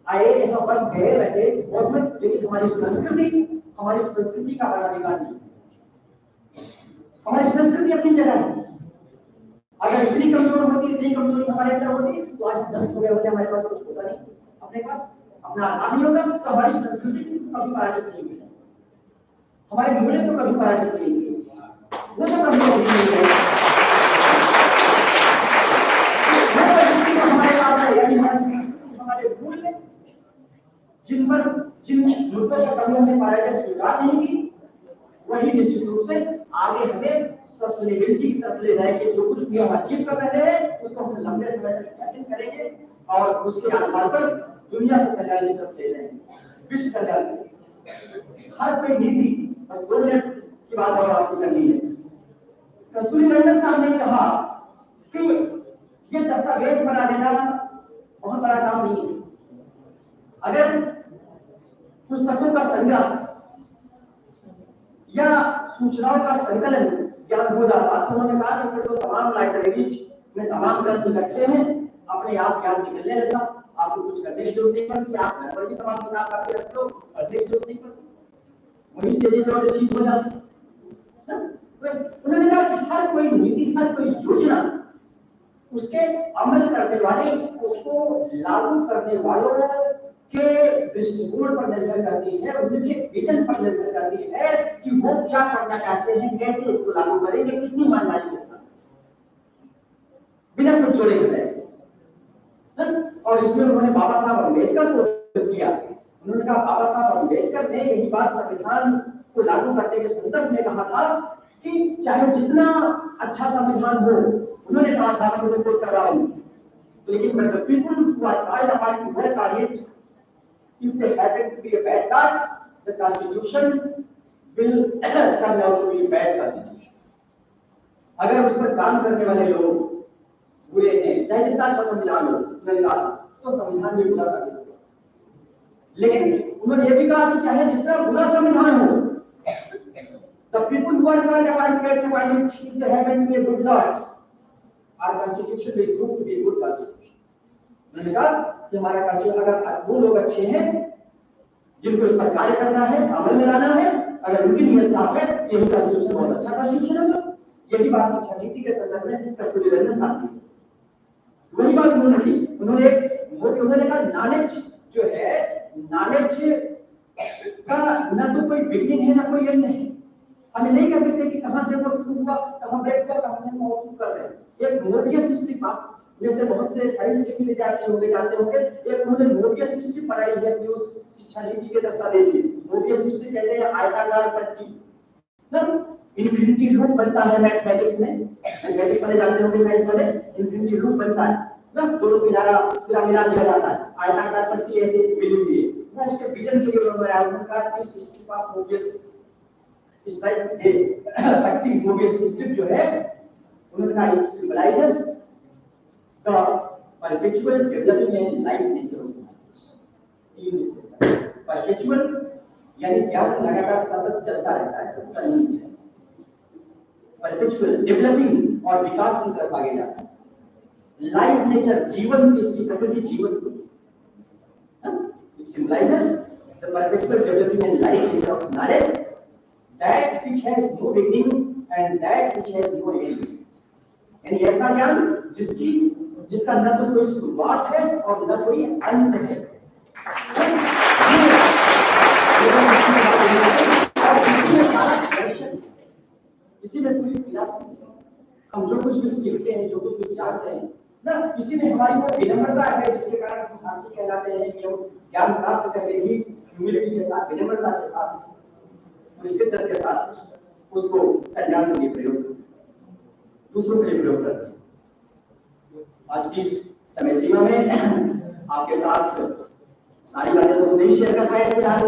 आए यहाँ बस गए रहे मौजूद, लेकिन हमारी संस्कृति का बड़ा बिगाड़ नहीं। हमारी संस्कृति अपनी जगह है। अगर इतनी कमजोर होती, इतनी कमजोरी हमारे अंदर होती तो आज नष्ट हो गए होते, हमारे पास कुछ होता नहीं, अपने पास अपना आधार नहीं होता, तो हमारी संस्कृति कभी पराजित नहीं हुई। हमारे मूल्य तो कभी पराजित नहीं हुए, वो तो कभी नहीं हुए। हमारे पास है, यानी हमारी संस्कृति, हमारे मूल्य, जिन मुद्दों पर कभी हमने पराजय स्वीकार नहीं की, वही निश्चित रूप से आगे हमें सस्टेनेबिलिटी की तरफ ले जाएंगे। जो कुछ भी हम अचीव कर रहे हैं उसको हम लंबे समय तक मेंटेन करेंगे और उसके आधार पर दुनिया को कल्याण की तरफ ले जाएंगे, विश्व कल्याण। हर कोई नीति, बस 2 मिनट की बात और आपसे करनी है। कस्तूरीरंगन साहब ने कहा कि ये दस्तावेज बना देना बहुत बड़ा काम नहीं है। अगर पुस्तकों का संग्रह या सूचनाओं का संकलन ज्ञान हो जाता, तो उन्होंने कहा कि फिर तो तमाम लाइब्रेरीज में तमाम ग्रंथ इकट्ठे हैं, अपने आप ज्ञान निकलने लगता, आपको कुछ करने की जरूरत नहीं पड़ती, आप घर पर भी तमाम किताब काफी रखते हो, पढ़ने की जरूरत नहीं पड़ती, वहीं से जो रिसीव हो जाती। उन्होंने कहा कि हर कोई नीति, हर कोई योजना उसके अमल करने वाले, उसको लागू करने वालों के दृष्टिकोण पर निर्भर करती है, उनके विजन पर निर्भर करती है कि वो क्या करना चाहते हैं, कैसे इसको लागू करेंगे, कितनी ईमानदारी के साथ, बिना कुछ जोड़े हुए। और इसमें उन्होंने बाबा साहब अम्बेडकर को किया। उन्होंने कहा बाबा साहब अम्बेडकर ने यही बात संविधान को लागू करने के संदर्भ में कहा था कि चाहे जितना अच्छा संविधान हो, उन्होंने कहा था, मैं मुझे कोट कर रहा हूं, लेकिन when the people who are called upon to work on it, if they happen to be a bad guy, the constitution will turn out to be a bad constitution. अगर उस पर काम करने वाले लोग बुरे हैं, चाहे जितना अच्छा संविधान हो, उन्होंने कहा तो संविधान भी बुरा साबित होगा। लेकिन उन्होंने ये भी कहा कि चाहे जितना बुरा संविधान हो, the people who are called upon to it, if they happen to be a good lot, our constitution will prove to be a good constitution. उन्होंने कहा कि हमारा कॉन्स्टिट्यूशन, अगर वो लोग अच्छे हैं जिनको इस पर कार्य करना है, अमल में लाना है, अगर उनकी नीयत साफ है, यही कॉन्स्टिट्यूशन बहुत अच्छा कॉन्स्टिट्यूशन होगा। यही बात शिक्षा नीति के संदर्भ में कस्तूरीरंगन साहब ने वही बात उन्होंने की। उन्होंने कहा नॉलेज जो है, नॉलेज का न तो कोई बिगिनिंग है, ना कोई एंड है। हमें नहीं कह सकते कि कहां से वो शुरू हुआ, कहां ब्रेक कर, कहां से हम शुरू कर रहे हैं। एक मोबियस स्ट्रिप, जैसे बहुत से साइंस के भी विद्यार्थी होंगे, जानते होंगे, एक उन्होंने मोबियस स्ट्रिप पढ़ाई है अपनी उस शिक्षा नीति के दस्तावेज में। मोबियस स्ट्रिप कहते हैं आयताकार पट्टी ना, इन्फिनिटी लूप बनता है मैथमेटिक्स में, मैथमेटिक्स वाले जानते होंगे, साइंस वाले, इन्फिनिटी लूप बनता है ना, दोनों किनारा उसका मिला दिया जाता है, आयताकार पट्टी ऐसे मिली हुई है। वो उसके विजन के लिए बनाया, उनका इस स्ट्रिप ऑफ मोबियस इस टाइप के पट्टी मोबियस स्ट्रिप जो है, उन्होंने कहा it symbolizes the perpetual developing and life nature of humanity. Perpetual यानी ज्ञान लगातार सतत चलता रहता है, रुकता नहीं है। Perpetual developing और विकास की तरफ आगे जाता है। Life nature, जीवन, इसकी प्रकृति जीवन को, it symbolizes the perpetual developing and life nature of knowledge, that which has no beginning and that which has no end. यानी ऐसा ज्ञान जिसका न तो कोई शुरुआत है और न कोई अंत है। इसी में सारा दर्शन, इसी में पूरी फिलॉसफी है। हम जो कुछ भी सीखते हैं, जो कुछ भी जानते हैं ना, इसी में हमारी वो विनम्रता है जिसके कारण हम भारतीय कहलाते हैं कि हम ज्ञान प्राप्त करके भी ह्यूमिलिटी के साथ, विनम्रता के साथ, पूरी शिद्दत के साथ उसको कल्याण के लिए प्रयोग, दूसरों के लिए प्रयोग करते हैं। आज की समय सीमा में आपके साथ सारी बातें तो नहीं शेयर कर पाए थे यार,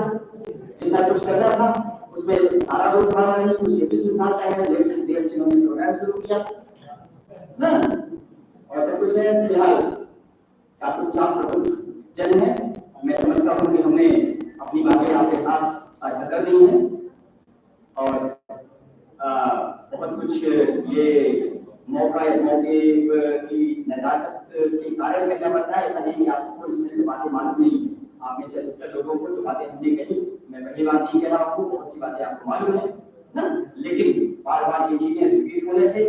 जितना कुछ करना था उसमें सारा दोस्त भाव नहीं, कुछ एपिसोड साथ आए हैं, लेट से देर से उन्होंने प्रोग्राम शुरू किया ना, ऐसा कुछ है। फिलहाल आप कुछ आप प्रबुद्ध जन है, मैं समझता हूँ कि हमने अपनी बातें आपके साथ साझा कर दी हैं और बहुत कुछ ये मौके की नजाकत के कारण करना पड़ता है। ऐसा नहीं कि आपको इसमें से बातें मालूम नहीं, आप में से अधिकतर लोगों को जो बातें हमने कही, मैं पहली बात नहीं कह रहा हूँ, बहुत सी बातें आपको मालूम है ना, लेकिन बार बार ये चीजें रिपीट होने से,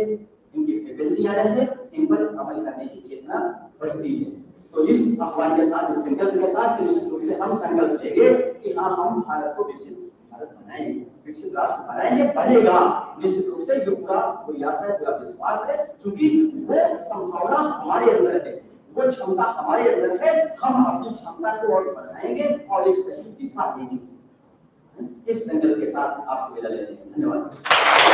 इनकी फ्रीक्वेंसी आने से इन पर अमल करने की चेतना बढ़ती है। तो इस आह्वान के साथ, इस संकल्प के साथ निश्चित रूप से हम संकल्प लेंगे कि हाँ, हम भारत को विकसित भारत बनाएंगे, विकसित राष्ट्र बनाएंगे, बनेगा निश्चित रूप से। ये पूरा प्रयास है, पूरा विश्वास है, क्योंकि वो संभावना हमारे अंदर है, वो क्षमता हमारे अंदर है। हम अपनी क्षमता को और बढ़ाएंगे और एक सही दिशा देंगे। इस संकल्प के साथ आपसे विदा लेते हैं। धन्यवाद।